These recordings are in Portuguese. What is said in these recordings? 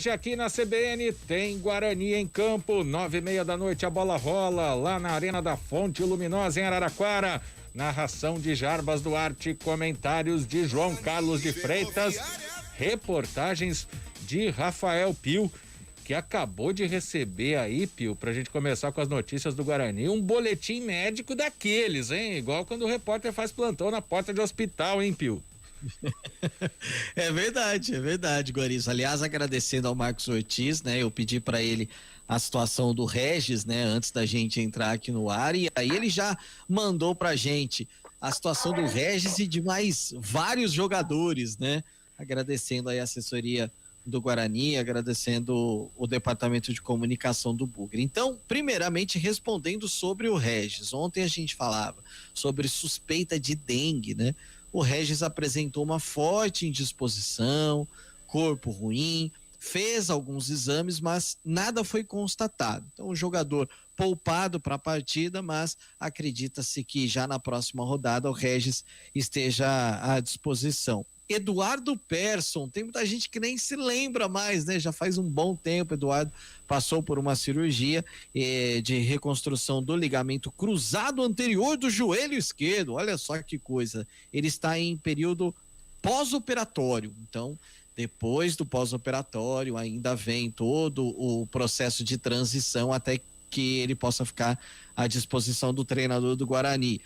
noite aqui na CBN tem Guarani em campo, 9:30 a bola rola lá na Arena da Fonte Luminosa em Araraquara. Narração de Jarbas Duarte, comentários de João Carlos de Freitas, reportagens de Rafael Pio, que acabou de receber aí, Pio, pra gente começar com as notícias do Guarani, um boletim médico daqueles, hein? Igual quando o repórter faz plantão na porta de hospital, hein, Pio? É verdade, Guarizo. Aliás, agradecendo ao Marcos Ortiz, né? Eu pedi para ele a situação do Regis, né? Antes da gente entrar aqui no ar, e aí ele já mandou pra gente a situação do Regis e de mais vários jogadores, né? Agradecendo aí a assessoria do Guarani, agradecendo o departamento de comunicação do Bugre. Então, primeiramente, respondendo sobre o Regis. Ontem a gente falava sobre suspeita de dengue, né? O Regis apresentou uma forte indisposição, corpo ruim, fez alguns exames, mas nada foi constatado. Então, o jogador poupado para a partida, mas acredita-se que já na próxima rodada o Regis esteja à disposição. Eduardo Persson, tem muita gente que nem se lembra mais, né? Já faz um bom tempo, Eduardo passou por uma cirurgia de reconstrução do ligamento cruzado anterior do joelho esquerdo. Olha só que coisa. Ele está em período pós-operatório. Então, depois do pós-operatório, ainda vem todo o processo de transição até que ele possa ficar à disposição do treinador do Guarani.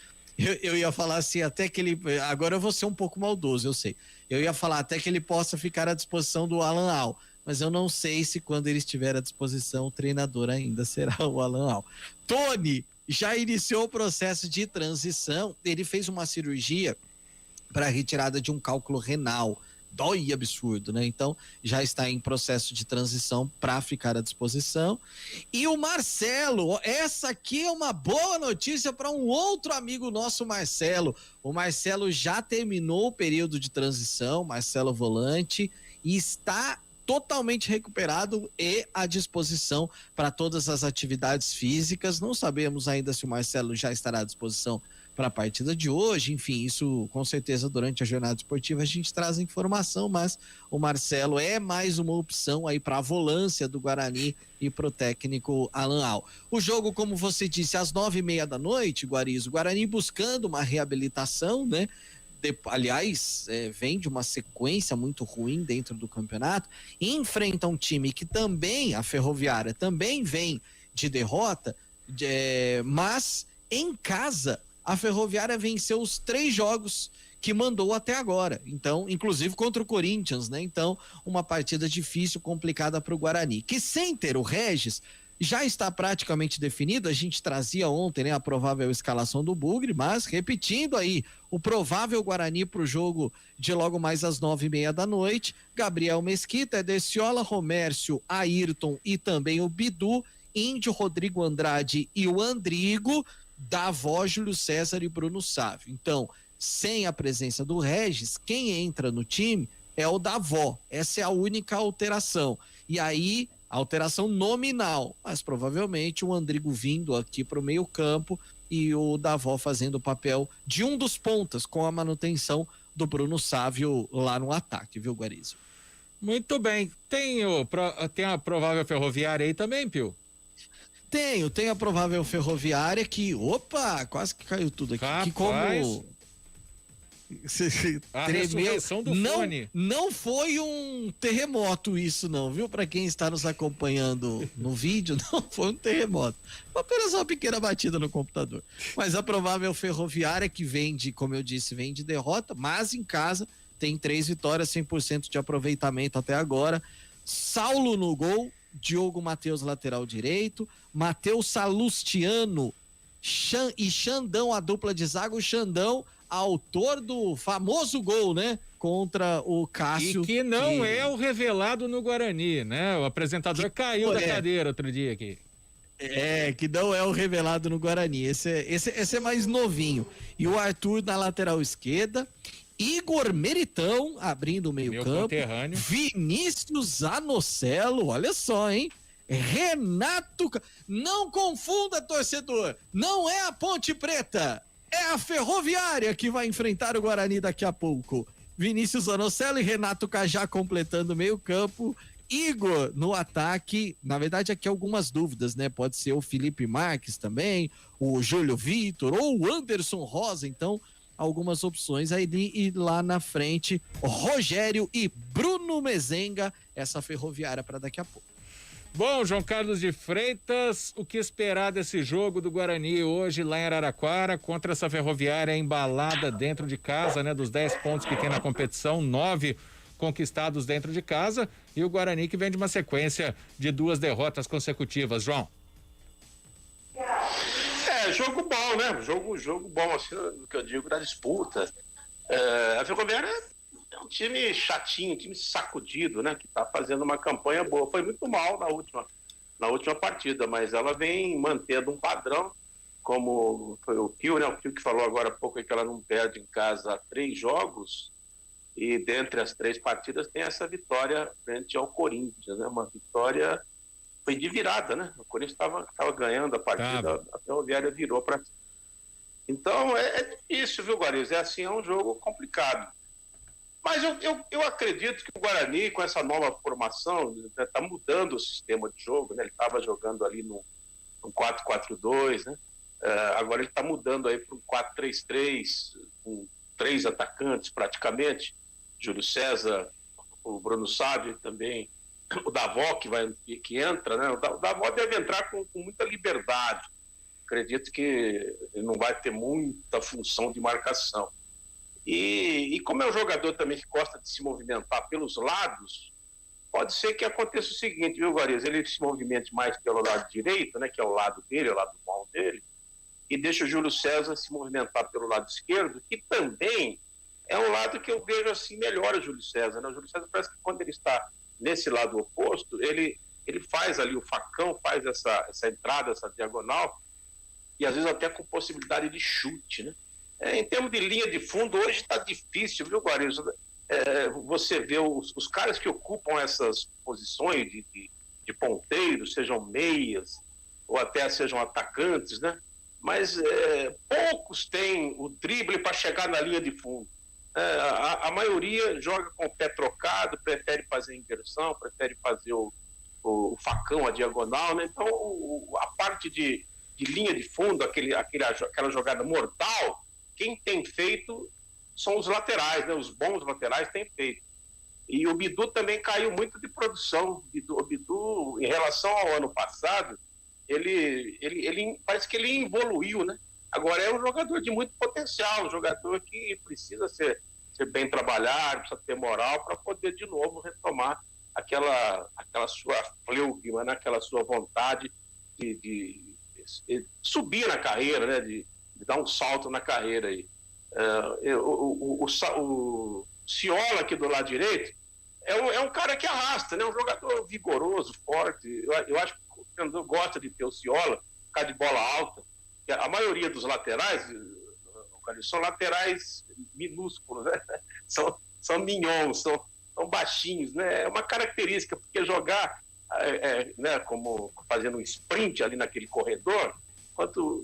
Eu ia falar assim, até que ele... Agora eu vou ser um pouco maldoso, eu sei. Eu ia falar até que ele possa ficar à disposição do Alan Al, mas eu não sei se quando ele estiver à disposição o treinador ainda será o Alan Al. Tony já iniciou o processo de transição, ele fez uma cirurgia para retirada de um cálculo renal. Dói absurdo, né? Então já está em processo de transição para ficar à disposição. E o Marcelo, essa aqui é uma boa notícia para um outro amigo nosso, Marcelo. O Marcelo já terminou o período de transição, Marcelo Volante, e está totalmente recuperado e à disposição para todas as atividades físicas. Não sabemos ainda se o Marcelo já estará à disposição para a partida de hoje, enfim, isso com certeza durante a jornada esportiva a gente traz informação, mas o Marcelo é mais uma opção aí para a volância do Guarani e para o técnico Alan Al. O jogo, como você disse, às 9:30 Guarizo, o Guarani buscando uma reabilitação, né? Aliás, vem de uma sequência muito ruim dentro do campeonato, enfrenta um time que também, a Ferroviária, também vem de derrota, mas em casa a Ferroviária venceu os 3 jogos que mandou até agora, então, inclusive contra o Corinthians, né? Então, uma partida difícil, complicada para o Guarani, que sem ter o Regis já está praticamente definido. A gente trazia ontem, né, a provável escalação do Bugre, mas repetindo aí, o provável Guarani para o jogo de logo mais às 9:30 Gabriel Mesquita, Ederciola, Romércio, Ayrton e também o Bidu, Índio, Rodrigo Andrade e o Andrigo, Davó, Júlio César e Bruno Sávio. Então, sem a presença do Regis, quem entra no time é o Davó. Essa é a única alteração. E aí, alteração nominal, mas provavelmente o Andrigo vindo aqui para o meio-campo e o Davó fazendo o papel de um dos pontas com a manutenção do Bruno Sávio lá no ataque, viu, Guarizo? Muito bem. Tem a provável Ferroviária aí também, Pio? Tem a provável Ferroviária que, opa, quase que caiu tudo aqui. Rapaz, que como a tremeu, ressurreição do fone. Não foi um terremoto isso não, viu? Para quem está nos acompanhando no vídeo, não foi um terremoto. Apenas uma pequena batida no computador. Mas a provável Ferroviária que vem de, como eu disse, vem de derrota, mas em casa tem 3 vitórias, 100% de aproveitamento até agora. Saulo no gol, Diogo Matheus lateral direito, Matheus Salustiano e Xandão, a dupla de zaga. O Xandão, autor do famoso gol, né? Contra o Cássio. E que não é o revelado no Guarani, né? O apresentador caiu da cadeira outro dia aqui. Que não é o revelado no Guarani. Esse é mais novinho. E o Arthur na lateral esquerda. Igor Meritão abrindo o meio-campo. Vinícius Anocelo, olha só, hein? Renato, não confunda, torcedor, não é a Ponte Preta, é a Ferroviária que vai enfrentar o Guarani daqui a pouco. Vinícius Anocelo e Renato Cajá completando o meio-campo. Igor no ataque. Na verdade, aqui algumas dúvidas, né? Pode ser o Felipe Marques também, o Júlio Vitor ou o Anderson Rosa. Então, algumas opções aí. E lá na frente, Rogério e Bruno Mezenga. Essa Ferroviária para daqui a pouco. Bom, João Carlos de Freitas, o que esperar desse jogo do Guarani hoje lá em Araraquara contra essa Ferroviária embalada dentro de casa, né? Dos 10 pontos que tem na competição, 9 conquistados dentro de casa, e o Guarani que vem de uma sequência de 2 derrotas consecutivas, João. Jogo bom, né? Jogo bom, assim, o que eu digo, da disputa. A Ferroviária é um time chatinho, um time sacudido, né? Que tá fazendo uma campanha boa. Foi muito mal na última partida, mas ela vem mantendo um padrão, como foi o Pio, né? O Pio que falou agora há pouco que ela não perde em casa 3 jogos, e dentre as 3 partidas tem essa vitória frente ao Corinthians, né? Uma vitória, foi de virada, né? O Corinthians estava ganhando a partida, a Ferroviária virou para... Então é difícil, viu, Guariz? É um jogo complicado. Mas eu acredito que o Guarani, com essa nova formação, está mudando o sistema de jogo, né? Ele estava jogando ali no 4-4-2, né? Agora ele está mudando aí para um 4-3-3, com 3 atacantes praticamente, Júlio César, o Bruno Sávio também, o Davó que entra, né? O Davó deve entrar com muita liberdade. Acredito que ele não vai ter muita função de marcação. E como é um jogador também que gosta de se movimentar pelos lados, pode ser que aconteça o seguinte, viu, Guariz? Ele se movimente mais pelo lado direito, né, que é o lado dele, o lado bom dele, e deixa o Júlio César se movimentar pelo lado esquerdo, que também é um lado que eu vejo assim melhor o Júlio César, né? O Júlio César parece que quando ele está nesse lado oposto, ele faz ali o facão, faz essa entrada, essa diagonal, e às vezes até com possibilidade de chute, né? Em termos de linha de fundo, hoje está difícil, viu, Guariz? Você vê os caras que ocupam essas posições de ponteiros, sejam meias ou até sejam atacantes, né? Mas poucos têm o drible para chegar na linha de fundo. A maioria joga com o pé trocado, prefere fazer inversão, prefere fazer o facão, a diagonal, né? Então, a parte de linha de fundo, aquela jogada mortal, quem tem feito são os laterais, né? Os bons laterais têm feito. E o Bidu também caiu muito de produção. O Bidu, em relação ao ano passado, ele parece que ele evoluiu, né? Agora é um jogador de muito potencial, um jogador que precisa ser bem trabalhado, precisa ter moral para poder de novo retomar aquela sua fleugma, né? Aquela sua vontade de subir na carreira, né? De dar um salto na carreira aí. O Ciola aqui do lado direito é um cara que arrasta, né? Um jogador vigoroso, forte. Eu acho que o treinador gosta de ter o Ciola, ficar de bola alta. A maioria dos laterais são laterais minúsculos, né? São mignons, são baixinhos, né? É uma característica, porque jogar né, como fazendo um sprint ali naquele corredor,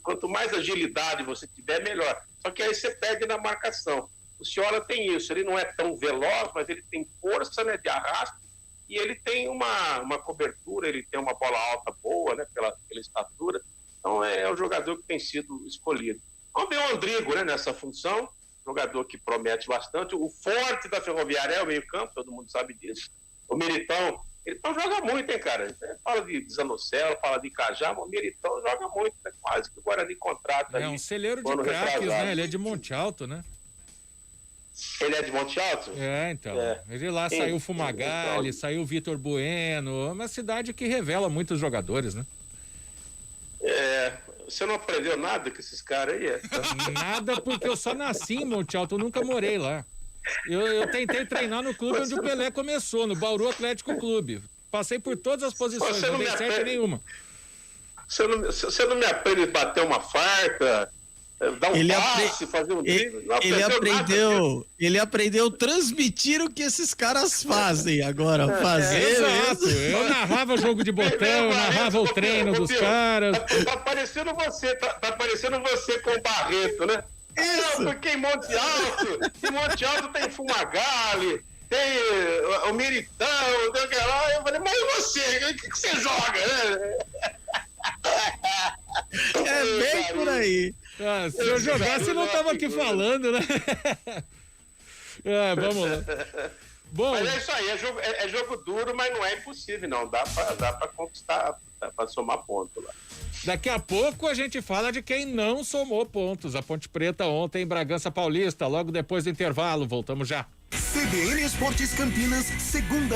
quanto mais agilidade você tiver, melhor. Só que aí você perde na marcação. O Ciola tem isso, ele não é tão veloz, mas ele tem força, né, de arrasto, e ele tem uma cobertura, ele tem uma bola alta boa, né, pela estatura. Então é o jogador que tem sido escolhido. Vamos ver o Andrigo, né, nessa função, jogador que promete bastante. O forte da Ferroviária é o meio-campo, todo mundo sabe disso. O Militão, ele não joga muito, hein, cara? Fala de Zanocelo, fala de Cajá, mas o Militão joga muito, né? Quase que o Guarani contrata. É um celeiro de craques, né? Ele é de Monte Alto, né? Ele é de Monte Alto? Então. Ele lá saiu Fumagalli, saiu Vitor Bueno, uma cidade que revela muitos jogadores, né? Você não aprendeu nada com esses caras aí? Nada, porque eu só nasci em Monte Alto, eu nunca morei lá. Eu tentei treinar no clube onde o Pelé começou, no Bauru Atlético Clube. Passei por todas as posições, não dei certo nenhuma. Você não me aprende a bater uma farta, dar um passe, fazer um drible? Ele aprendeu a transmitir o que esses caras fazem agora. Exato. Eu narrava jogo de botão, eu narrava o treino dos caras. Tá parecendo você com o Barreto, né? Isso. Não, porque em Monte Alto tem Fumagalli, tem o Militão, tem aquele lá. Eu falei, mas e você? O que você joga, né? É bem por aí. Ah, se eu jogasse, não tava aqui falando, né? Vamos lá. Bom, mas é isso aí, é jogo duro, mas não é impossível, não. Dá pra conquistar, dá pra somar ponto lá. Daqui a pouco a gente fala de quem não somou pontos. A Ponte Preta ontem em Bragança Paulista, logo depois do intervalo. Voltamos já. CBN Esportes Campinas, segunda